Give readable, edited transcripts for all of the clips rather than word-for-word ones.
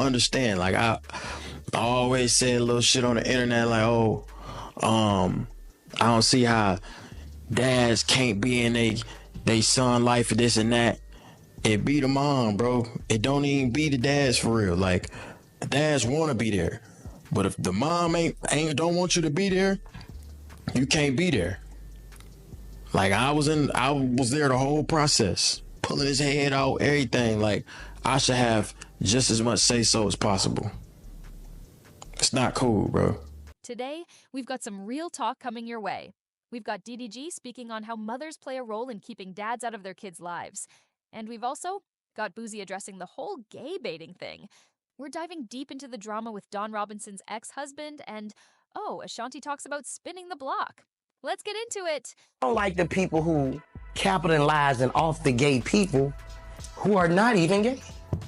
understand. Like I always said little shit on the internet like, oh, I don't see how dads can't be in they son life for this and that. It be the mom, bro. It don't even be the dads for real. Like the dads want to be there, but if the mom ain't don't want you to be there, you can't be there. Like I was there the whole process, pulling his head out, everything. Like I should have just as much say so as possible. It's not cool, bro. Today, we've got some real talk coming your way. We've got DDG speaking on how mothers play a role in keeping dads out of their kids' lives. And we've also got Boozy addressing the whole gay baiting thing. We're diving deep into the drama with Don Robinson's ex-husband, and Ashanti talks about spinning the block. Let's get into it. I don't like the people who capitalize and off the gay people who are not even gay.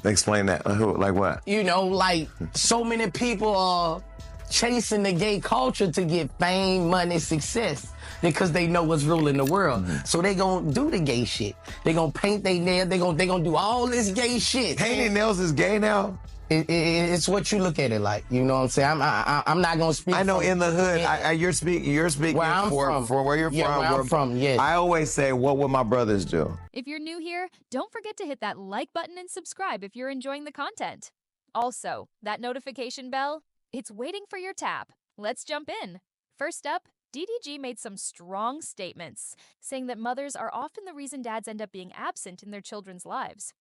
Explain that. Who? Like what? You know, like so many people are chasing the gay culture to get fame, money, success because they know what's ruling the world. So they gonna do the gay shit. They gonna paint their nails. They gonna do all this gay shit. Painting nails is gay now? It's what you look at it like. You know what I'm saying? I'm not gonna speak. I know in the hood. You're speaking where I'm from. For where you're from. Where I'm from. Yes. I always say, what would my brothers do? If you're new here, don't forget to hit that like button and subscribe if you're enjoying the content. Also, that notification bell, it's waiting for your tap. Let's jump in. First up, DDG made some strong statements, saying that mothers are often the reason dads end up being absent in their children's lives.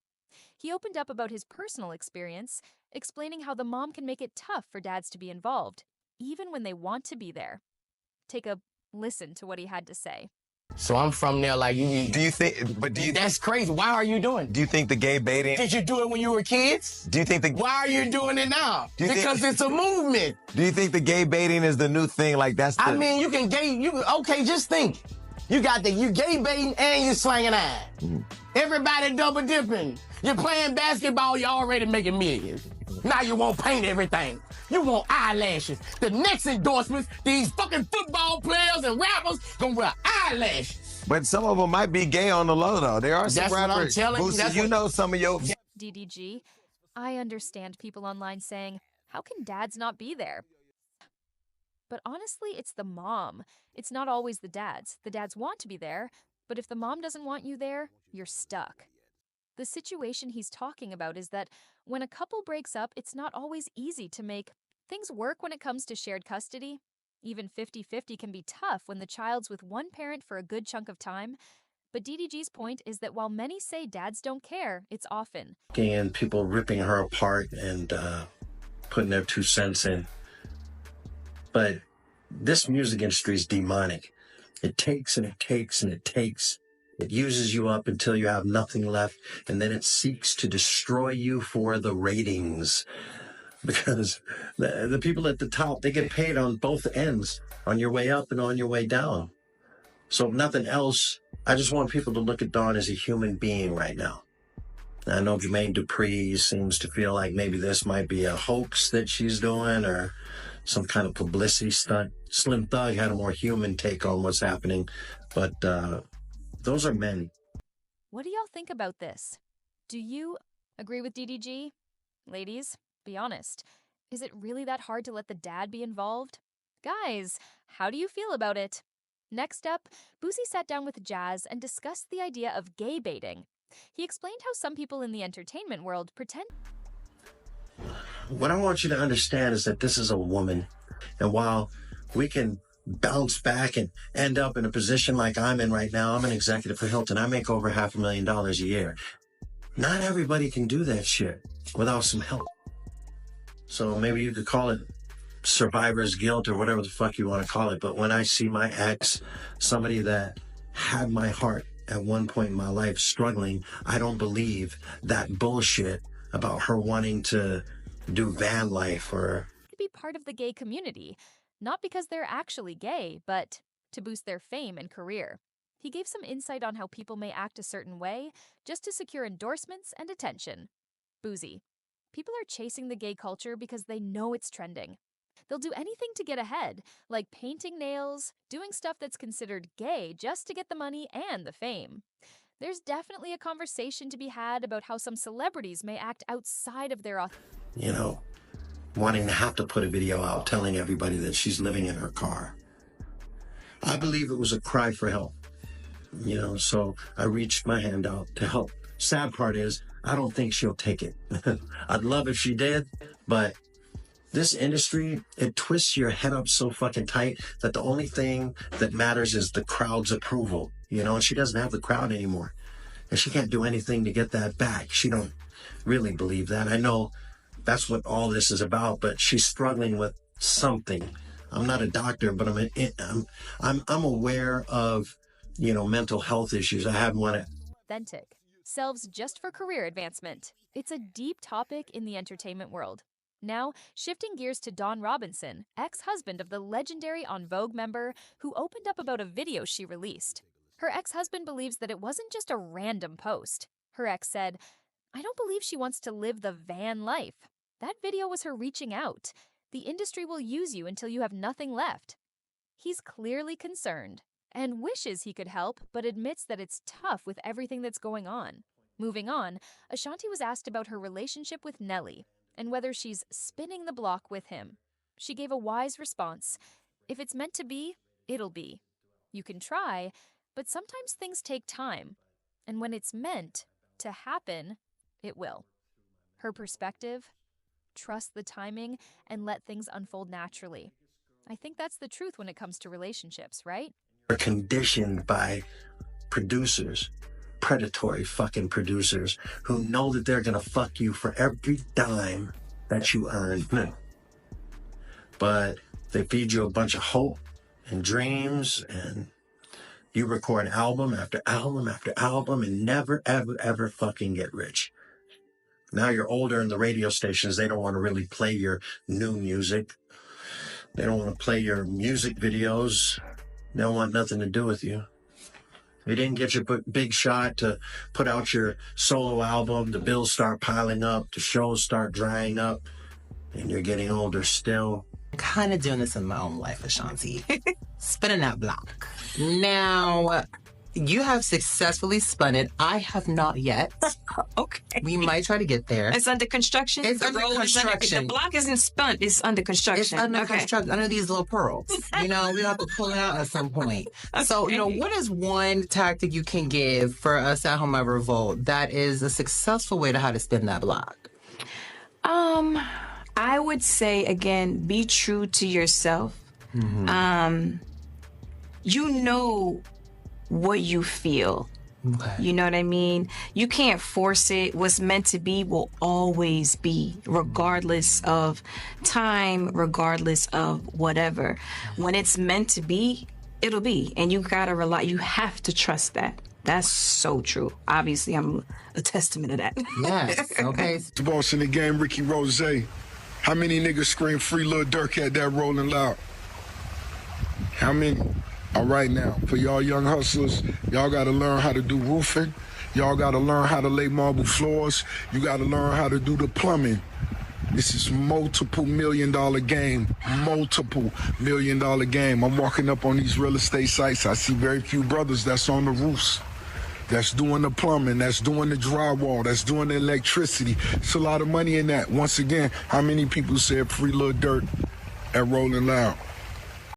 He opened up about his personal experience, explaining how the mom can make it tough for dads to be involved, even when they want to be there. Take a listen to what he had to say. So I'm from there, like you. Do you think? But do you? That's crazy. Why are you doing it? Do you think the gay baiting? Did you do it when you were kids? Do you think the? Why are you doing it now? Because it's a movement. Do you think the gay baiting is the new thing? Like that's. I mean, you can gay. Okay? Just think. You gay baiting and you slanging ass. Everybody double dipping. You're playing basketball. You're already making millions. Now you want paint everything. You want eyelashes. The next endorsements, these fucking football players and rappers gonna wear eyelashes. But some of them might be gay on the low, though. There are some That's rappers. What I'm telling you. Boosie, you know some of your. DDG, I understand people online saying, how can dads not be there? But honestly, it's the mom. It's not always the dads. The dads want to be there, but if the mom doesn't want you there, you're stuck. The situation he's talking about is that when a couple breaks up, it's not always easy to make things work when it comes to shared custody. Even 50-50 can be tough when the child's with one parent for a good chunk of time. But DDG's point is that while many say dads don't care, it's often. And people ripping her apart and putting their 2 cents in. But this music industry is demonic. It takes and it takes and it takes. It uses you up until you have nothing left, and then it seeks to destroy you for the ratings. Because the people at the top, they get paid on both ends, on your way up and on your way down. So if nothing else, I just want people to look at Dawn as a human being right now. I know Jermaine Dupri seems to feel like maybe this might be a hoax that she's doing or some kind of publicity stunt. Slim Thug had a more human take on what's happening, but those are men. What do y'all think about this? Do you agree with DDG? Ladies, be honest. Is it really that hard to let the dad be involved? Guys, how do you feel about it? Next up, Boosie sat down with Jazz and discussed the idea of gay baiting. He explained how some people in the entertainment world pretend. What I want you to understand is that this is a woman. And while we can bounce back and end up in a position like I'm in right now, I'm an executive for Hilton. I make over $500,000 a year. Not everybody can do that shit without some help. So maybe you could call it survivor's guilt or whatever the fuck you want to call it. But when I see my ex, somebody that had my heart at one point in my life struggling, I don't believe that bullshit about her wanting to do van life or be part of the gay community, not because they're actually gay, but to boost their fame and career. He gave some insight on how people may act a certain way just to secure endorsements and attention. Boozy. People are chasing the gay culture because they know it's trending. They'll do anything to get ahead, like painting nails, doing stuff that's considered gay just to get the money and the fame. There's definitely a conversation to be had about how some celebrities may act outside of their you know, wanting to have to put a video out telling everybody that she's living in her car. I believe it was a cry for help, you know, so I reached my hand out to help. Sad part is, I don't think she'll take it. I'd love if she did, but this industry, it twists your head up so fucking tight that the only thing that matters is the crowd's approval, you know, and she doesn't have the crowd anymore. And she can't do anything to get that back. She don't really believe that. I know that's what all this is about, but she's struggling with something. I'm not a doctor, but I'm aware of, you know, mental health issues. I had one. Authentic. Selves just for career advancement. It's a deep topic in the entertainment world. Now, shifting gears to Dawn Robinson, ex-husband of the legendary En Vogue member who opened up about a video she released. Her ex-husband believes that it wasn't just a random post. Her ex said, "I don't believe she wants to live the van life. That video was her reaching out. The industry will use you until you have nothing left." He's clearly concerned and wishes he could help, but admits that it's tough with everything that's going on. Moving on, Ashanti was asked about her relationship with Nelly and whether she's spinning the block with him. She gave a wise response. "If it's meant to be, it'll be. You can try, but sometimes things take time. And when it's meant to happen, it will." Her perspective? Trust the timing and let things unfold naturally. I think that's the truth when it comes to relationships, right? Are conditioned by producers, predatory fucking producers who know that they're gonna fuck you for every dime that you earn. But they feed you a bunch of hope and dreams, and you record album after album after album and never, ever, ever fucking get rich. Now you're older and the radio stations, they don't want to really play your new music. They don't want to play your music videos. They don't want nothing to do with you. They didn't get your big shot to put out your solo album. The bills start piling up. The shows start drying up. And you're getting older still. Kind of doing this in my own life, Ashanti. Spinning that block. Now, you have successfully spun it. I have not yet. Okay. We might try to get there. It's under construction? It's under construction. The block isn't spun. It's under construction. It's under construction. Under these little pearls. You know, we have to pull it out at some point. So, you know, what is one tactic you can give for us at Home at Revolt that is a successful way to how to spin that block? I would say, again, be true to yourself. Mm-hmm. You know what you feel. Okay. You know what I mean? You can't force it. What's meant to be will always be, regardless of time, regardless of whatever. When it's meant to be, it'll be. And you gotta rely, you have to trust that. That's so true. Obviously, I'm a testament to that. Yes, okay. The boss in the game, Ricky Rose. How many niggas scream free Lil Durk at that Rolling Loud? How many? All right now, for y'all young hustlers, y'all gotta learn how to do roofing. Y'all gotta learn how to lay marble floors. You gotta learn how to do the plumbing. This is multiple $1 million game, multiple $1 million game. I'm walking up on these real estate sites. I see very few brothers that's on the roofs, that's doing the plumbing, that's doing the drywall, that's doing the electricity. It's a lot of money in that. Once again, how many people said free Lil Durk at Rolling Loud?